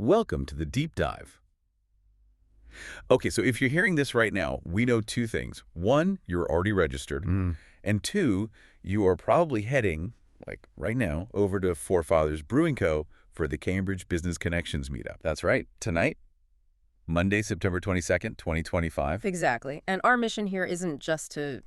Welcome to the deep dive. Okay, so if you're hearing this right now, we know two things. One, you're already registered. And two, you are probably heading, like right now, over to Forefathers Brewing Co. for the Cambridge Business Connections meetup. That's right. Tonight, Monday, September 22nd, 2025. Exactly. And our mission here isn't just to,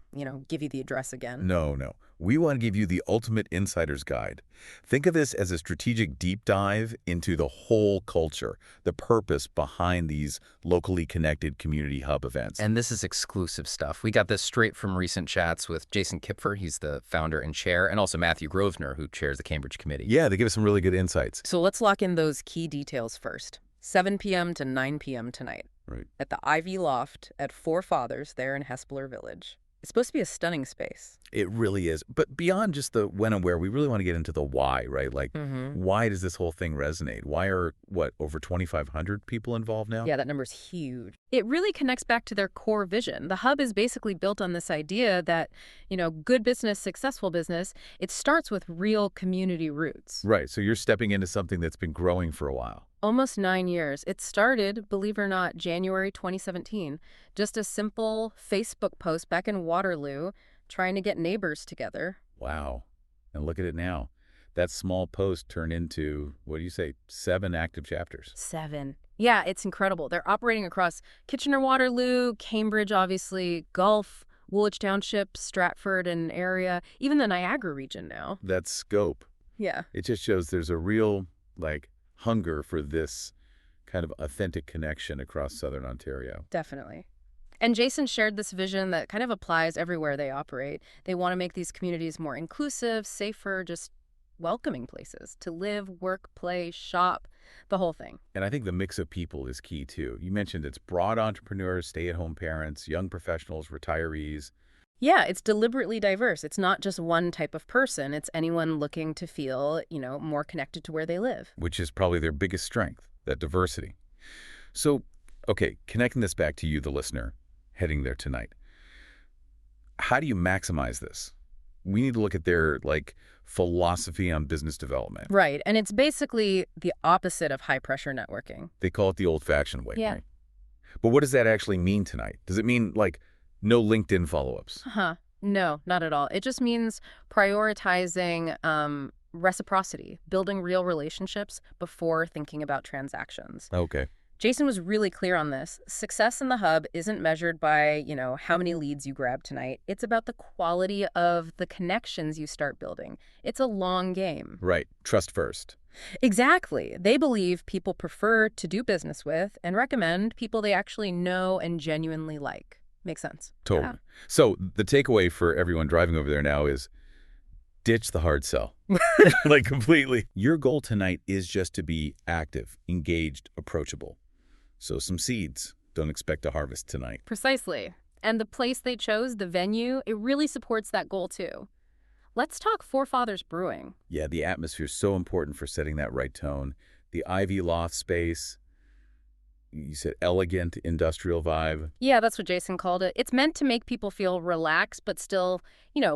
give you the address again. No, no. We want to give you the ultimate insider's guide. Think of this as a strategic deep dive into the whole culture, the purpose behind these locally connected community hub events. And this is exclusive stuff. We got this straight from recent chats with Jason Kipfer, he's the founder and chair, and also Matthew Grosvenor, who chairs the Cambridge Committee. Yeah, they give us some really good insights. So let's lock in those key details first. 7 p.m. to 9 p.m. tonight. Right. At the Ivy Loft at Forefathers there in Hespeler Village. It's supposed to be a stunning space. It really is. But beyond just the when and where, we really want to get into the why, right? Like, why does this whole thing resonate? Why are, over 2,500 people involved now? Yeah, that number's huge. It really connects back to their core vision. The hub is basically built on this idea that, good business, successful business, it starts with real community roots. Right. So you're stepping into something that's been growing for a while. Almost 9 years. It started, believe it or not, January 2017. Just a simple Facebook post back in Waterloo trying to get neighbors together. Wow. And look at it now. That small post turned into, 7 active chapters. 7. Yeah, it's incredible. They're operating across Kitchener-Waterloo, Cambridge, obviously, Gulf, Woolwich Township, Stratford and area, even the Niagara region now. That scope. Yeah. It just shows there's a real, hunger for this kind of authentic connection across Southern Ontario. Definitely. And Jason shared this vision that kind of applies everywhere they operate. They want to make these communities more inclusive, safer, just welcoming places to live, work, play, shop, the whole thing. And I think the mix of people is key, too. You mentioned it's broad entrepreneurs, stay-at-home parents, young professionals, retirees. Yeah, it's deliberately diverse. It's not just one type of person. It's anyone looking to feel, more connected to where they live. Which is probably their biggest strength, that diversity. So, okay, connecting this back to you, the listener, heading there tonight. How do you maximize this? We need to look at their, philosophy on business development. Right, and it's basically the opposite of high-pressure networking. They call it the old-fashioned way, Yeah. right? But what does that actually mean tonight? Does it mean, no LinkedIn follow-ups? No, not at all. It just means prioritizing reciprocity, building real relationships before thinking about transactions. Okay. Jason was really clear on this. Success in the hub isn't measured by, how many leads you grab tonight. It's about the quality of the connections you start building. It's a long game. Right. Trust first. Exactly. They believe people prefer to do business with and recommend people they actually know and genuinely like. Makes sense. Totally. Yeah. So the takeaway for everyone driving over there now is ditch the hard sell. Completely. Your goal tonight is just to be active, engaged, approachable. Sow some seeds. Don't expect to harvest tonight. Precisely. And the place they chose, the venue, it really supports that goal too. Let's talk Forefathers Brewing. Yeah, the atmosphere is so important for setting that right tone. The Ivy Loft space, you said elegant industrial vibe. Yeah, that's what Jason called it. It's meant to make people feel relaxed, but still,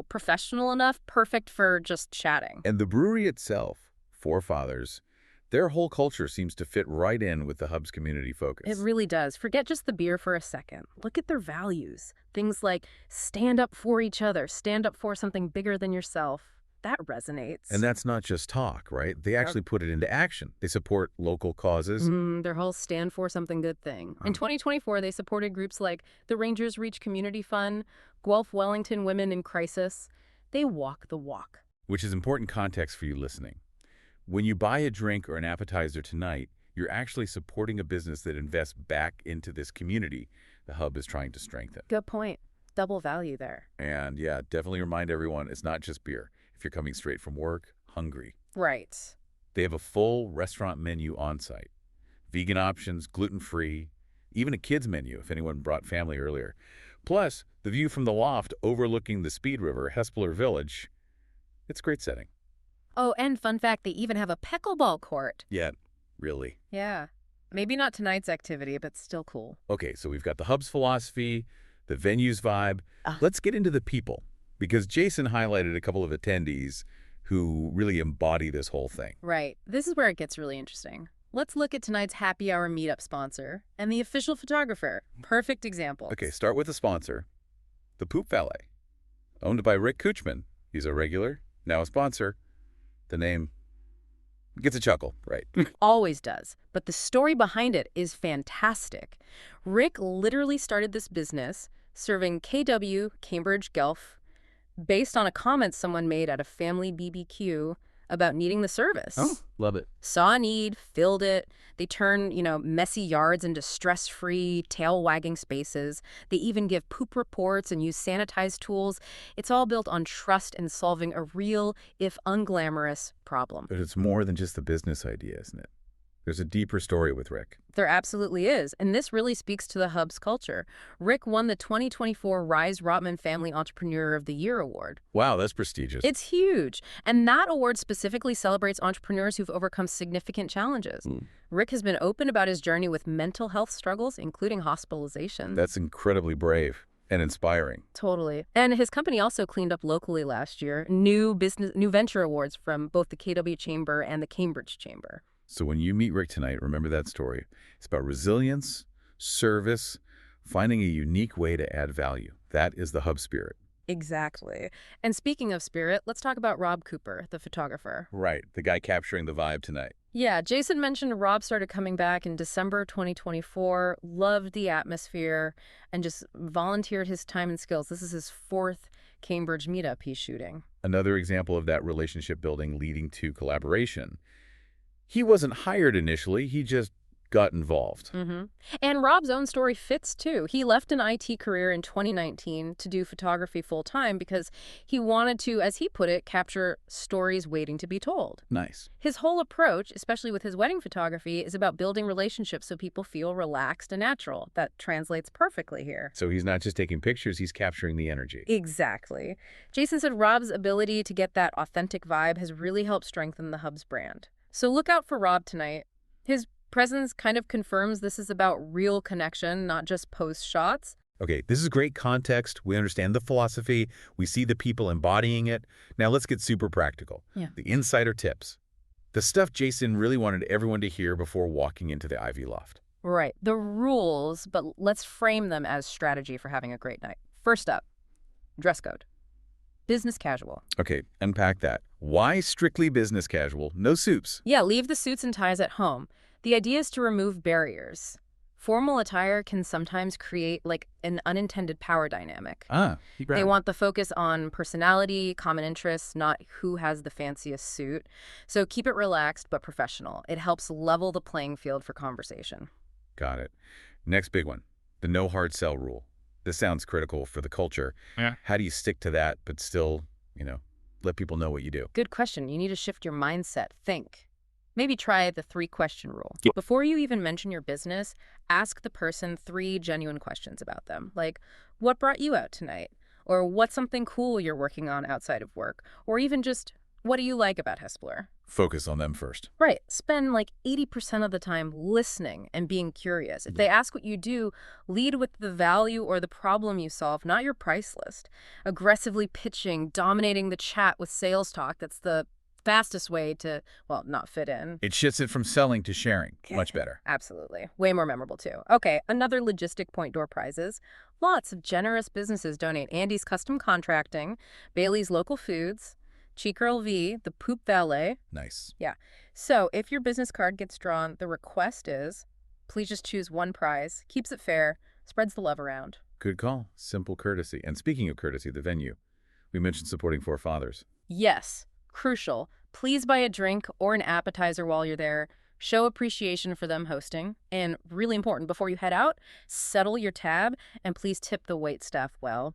professional enough, perfect for just chatting. And the brewery itself, Forefathers, their whole culture seems to fit right in with the hub's community focus. It really does. Forget just the beer for a second. Look at their values. Things like stand up for each other, stand up for something bigger than yourself. That resonates. And that's not just talk, right? They actually put it into action. They support local causes. Their whole stand for something good thing. In 2024, they supported groups like the Rangers Reach Community Fund, Guelph Wellington Women in Crisis. They walk the walk. Which is important context for you listening. When you buy a drink or an appetizer tonight, you're actually supporting a business that invests back into this community the hub is trying to strengthen. Good point. Double value there. And yeah, definitely remind everyone it's not just beer. If you're coming straight from work, hungry. Right. They have a full restaurant menu on site. Vegan options, gluten-free, even a kids menu if anyone brought family earlier. Plus, the view from the loft overlooking the Speed River, Hespeler Village, it's a great setting. Oh, and fun fact, they even have a pickleball court. Yeah, really. Yeah. Maybe not tonight's activity, but still cool. Okay, so we've got the hub's philosophy, the venue's vibe. Let's get into the people, because Jason highlighted a couple of attendees who really embody this whole thing. Right. This is where it gets really interesting. Let's look at tonight's happy hour meetup sponsor and the official photographer. Perfect examples. Okay, start with the sponsor, the Poop Valet, owned by Rick Kuchman. He's a regular, now a sponsor. The name gets a chuckle, right? Always does. But the story behind it is fantastic. Rick literally started this business serving KW, Cambridge Guelph, based on a comment someone made at a family BBQ about needing the service. Oh, love it. Saw a need, filled it. They turn, messy yards into stress-free, tail-wagging spaces. They even give poop reports and use sanitized tools. It's all built on trust and solving a real, if unglamorous, problem. But it's more than just a business idea, isn't it? There's a deeper story with Rick. There absolutely is, and this really speaks to the Hub's culture. Rick won the 2024 Rise Rotman Family Entrepreneur of the Year award. Wow, that's prestigious. It's huge, and that award specifically celebrates entrepreneurs who've overcome significant challenges. Rick has been open about his journey with mental health struggles, including hospitalization. That's incredibly brave and inspiring. Totally. And his company also cleaned up locally last year. New venture awards from both the KW Chamber and the Cambridge Chamber. So when you meet Rick tonight, remember that story. It's about resilience, service, finding a unique way to add value. That is the Hub spirit. Exactly. And speaking of spirit, let's talk about Rob Cooper, the photographer. Right, the guy capturing the vibe tonight. Yeah, Jason mentioned Rob started coming back in December 2024, loved the atmosphere, and just volunteered his time and skills. This is his 4th Cambridge meetup he's shooting. Another example of that relationship building leading to collaboration. He wasn't hired initially, he just got involved. And Rob's own story fits, too. He left an IT career in 2019 to do photography full-time because he wanted to, as he put it, capture stories waiting to be told. Nice. His whole approach, especially with his wedding photography, is about building relationships so people feel relaxed and natural. That translates perfectly here. So he's not just taking pictures, he's capturing the energy. Exactly. Jason said Rob's ability to get that authentic vibe has really helped strengthen the Hub's brand. So look out for Rob tonight. His presence kind of confirms this is about real connection, not just post shots. Okay, this is great context. We understand the philosophy. We see the people embodying it. Now let's get super practical. Yeah. The insider tips. The stuff Jason really wanted everyone to hear before walking into the Ivy Loft. Right. The rules, but let's frame them as strategy for having a great night. First up, dress code. Business casual. Okay, unpack that. Why strictly business casual? No suits. Yeah, leave the suits and ties at home. The idea is to remove barriers. Formal attire can sometimes create, an unintended power dynamic. They want the focus on personality, common interests, not who has the fanciest suit. So keep it relaxed but professional. It helps level the playing field for conversation. Got it. Next big one, the no hard sell rule. This sounds critical for the culture. Yeah. How do you stick to that but still, let people know what you do? Good question. You need to shift your mindset. Think. Maybe try the 3-question rule. Yeah. Before you even mention your business, ask the person 3 genuine questions about them. Like, what brought you out tonight? Or what's something cool you're working on outside of work? Or even just, what do you like about Hespler? Focus on them first. Right. Spend 80% of the time listening and being curious. If they ask what you do, lead with the value or the problem you solve, not your price list. Aggressively pitching, dominating the chat with sales talk, that's the fastest way to, not fit in. It shifts it from selling to sharing. Much better. Absolutely. Way more memorable, too. Okay, another logistic point door prizes. Lots of generous businesses donate. Andy's Custom Contracting, Bailey's Local Foods, Cheeker LV, the Poop Valet. Nice. Yeah. So if your business card gets drawn, the request is, please just choose one prize. Keeps it fair. Spreads the love around. Good call. Simple courtesy. And speaking of courtesy, the venue. We mentioned supporting Four Fathers. Yes. Crucial. Please buy a drink or an appetizer while you're there. Show appreciation for them hosting. And really important, before you head out, settle your tab and please tip the wait staff well.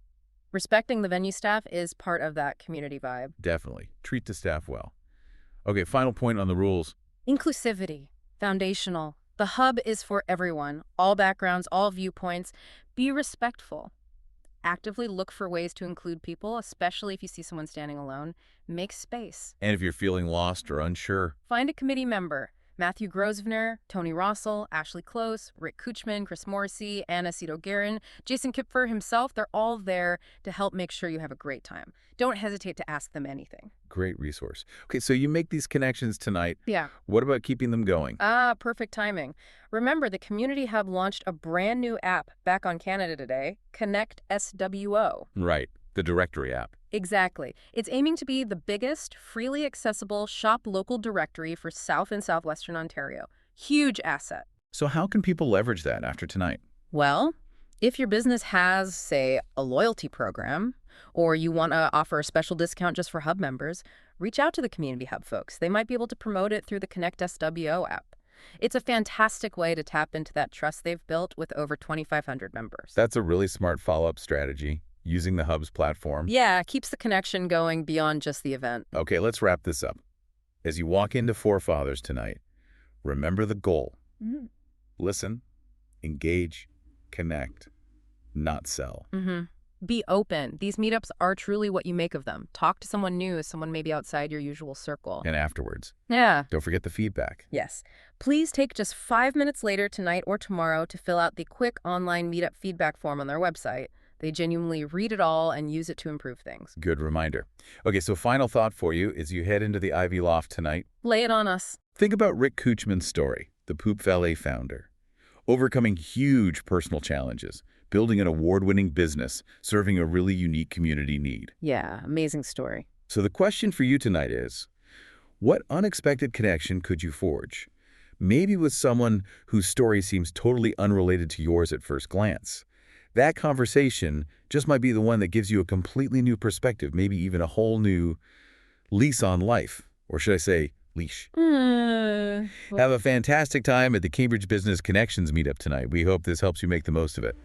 Respecting the venue staff is part of that community vibe. Definitely. Treat the staff well. Okay, final point on the rules. Inclusivity. Foundational. The Hub is for everyone. All backgrounds, all viewpoints. Be respectful. Actively look for ways to include people, especially if you see someone standing alone. Make space. And if you're feeling lost or unsure, find a committee member. Matthew Grosvenor, Tony Rossell, Ashley Close, Rick Kuchman, Chris Morrissey, Anna Cito-Guerin, Jason Kipfer himself, they're all there to help make sure you have a great time. Don't hesitate to ask them anything. Great resource. Okay, so you make these connections tonight. Yeah. What about keeping them going? Perfect timing. Remember, the Community Hub launched a brand new app back on Canada Today, Connect SWO. Right, the directory app. Exactly. It's aiming to be the biggest, freely accessible shop local directory for South and Southwestern Ontario. Huge asset. So how can people leverage that after tonight? Well, if your business has, say, a loyalty program, or you want to offer a special discount just for Hub members, reach out to the Community Hub folks. They might be able to promote it through the Connect SWO app. It's a fantastic way to tap into that trust they've built with over 2,500 members. That's a really smart follow-up strategy, using the Hub's platform. Yeah, keeps the connection going beyond just the event. Okay, let's wrap this up. As you walk into Forefathers tonight, remember the goal. Listen, engage, connect, not sell. Be open. These meetups are truly what you make of them. Talk to someone new, someone maybe outside your usual circle. And afterwards, Yeah. don't forget the feedback. Yes. Please take just 5 minutes later tonight or tomorrow to fill out the quick online meetup feedback form on their website. They genuinely read it all and use it to improve things. Good reminder. Okay, so final thought for you as you head into the Ivy Loft tonight. Lay it on us. Think about Rick Kuchman's story, the Poop Valet founder. Overcoming huge personal challenges, building an award-winning business, serving a really unique community need. Yeah, amazing story. So the question for you tonight is, what unexpected connection could you forge? Maybe with someone whose story seems totally unrelated to yours at first glance. That conversation just might be the one that gives you a completely new perspective, maybe even a whole new lease on life. Or should I say, leash. Have a fantastic time at the Cambridge Business Connections meetup tonight. We hope this helps you make the most of it.